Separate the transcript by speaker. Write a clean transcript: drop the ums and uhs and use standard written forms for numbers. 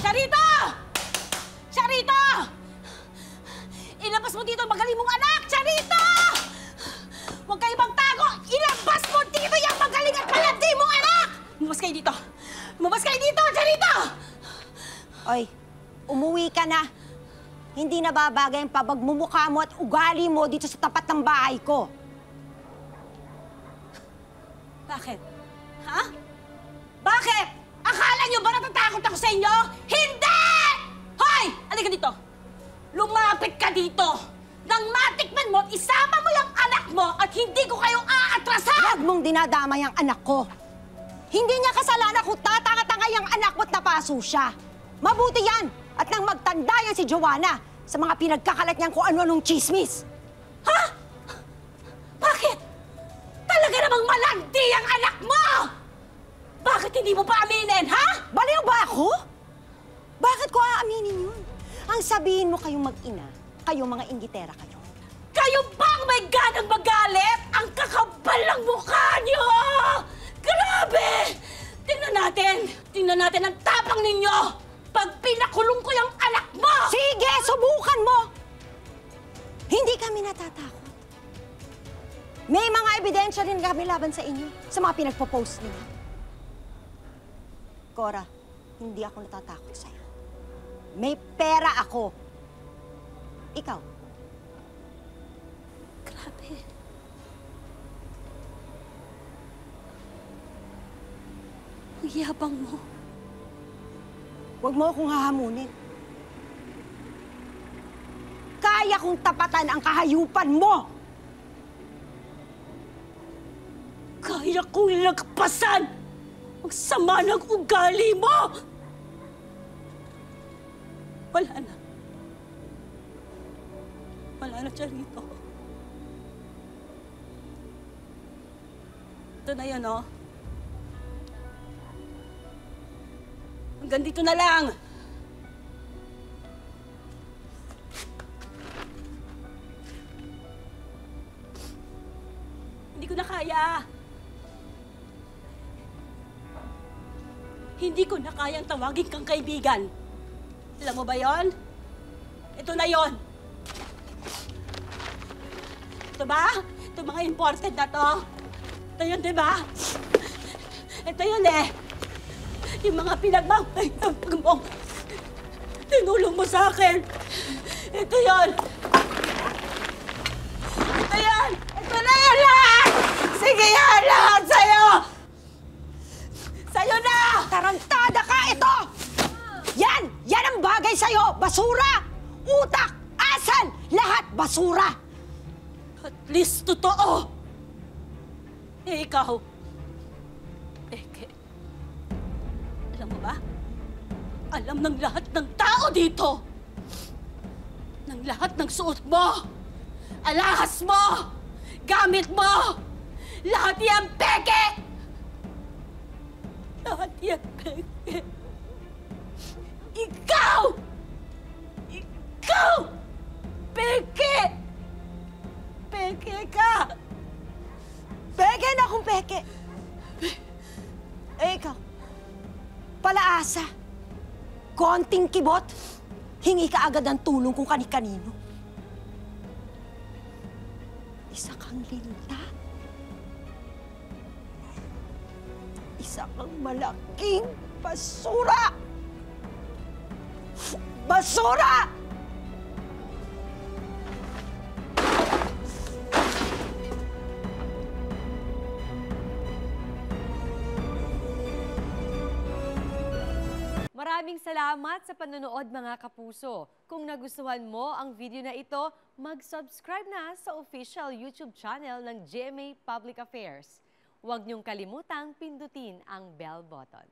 Speaker 1: Charito! Charito! Ilabas mo dito ang magaling mong anak! Charito! Huwag kayo magtago! Ilabas mo dito yung magaling at palandi mong anak! Lumabas kayo dito! Lumabas kayo dito, Charito!
Speaker 2: Oy, umuwi ka na. Hindi na babagay ang pabagmumukha mo at ugali mo dito sa tapat ng bahay ko.
Speaker 1: Bakit? Ha? Bakit? Akala niyo ba natatakot ako sa inyo? Hindi! Hoy! Halika dito! Lumapit ka dito! Nang matikman mo at isama mo yung anak mo at hindi ko kayo aatrasan!
Speaker 2: Huwag mong dinadamay ang anak ko. Hindi niya kasalanan kung tatanga-tanga yung anak mo at napaso siya. Mabuti yan! At nang magtanda yan si Joanna sa mga pinagkakalat niyang kung ano-anong chismis.
Speaker 1: Ha? Bakit? Talaga namang malandi ang anak mo! Bakit hindi mo pa aminin, ha?
Speaker 2: Baliw ba ako? Bakit ko aaminin yun? Ang sabihin mo kayong mag-ina, kayong mga inggitera kayo.
Speaker 1: Kayo bang may ganang magalit? Ang kakabal ng mukha niyo! Grabe! Tingnan natin ang tapang ninyo! Pag pinakulong ko yung anak mo!
Speaker 2: Sige, subukan mo! Hindi kami natatakot. May mga ebidensya rin kami laban sa inyo, sa mga pinagpo-post ninyo. Cora, hindi ako natatakot sa'yo. May pera ako. Ikaw.
Speaker 1: Grabe. Ang yabang mo.
Speaker 2: Huwag mo akong hahamunin. Kaya kong tapatan ang kahayupan mo!
Speaker 1: Kaya kong lagpasan ang sama ng ugali mo! Wala na. Wala na, Charito. Ito na yan, oh. Hanggang dito na lang. Hindi ko na kaya. Hindi ko na kayang tawagin kang kaibigan. Alam mo ba yon? Ito na yon. Ito ba? Ito mga imported na to. Ito yun, di ba? Ito yun eh. Yung mga pinagmamahintag mo. Tinulong mo sa akin. Ito yun. Ito yan. Ito na yan lahat. Sige yan, lahat sa'yo. Sa'yo na.
Speaker 2: Tarantada ka! Ito! Yan! Yan ang bagay sa'yo! Basura! Utak! Asal! Lahat basura!
Speaker 1: At least totoo. Eh, ikaw. Alam mo ba? Alam ng lahat ng tao dito. Ng lahat ng suot mo. Alahas mo. Gamit mo. Lahat yan peke. Lahat yan peke. Ikaw! Ikaw! Peke! Peke ka!
Speaker 2: Peke na kung peke! Eh, ikaw, palaasa, konting kibot, hingi ka agad ng tulong kung kani-kanino. Isa kang linla. Isa kang malaking basura! Basura!
Speaker 3: Maraming salamat sa panonood mga kapuso. Kung nagustuhan mo ang video na ito, mag-subscribe na sa official YouTube channel ng GMA Public Affairs. Huwag niyong kalimutang pindutin ang bell button.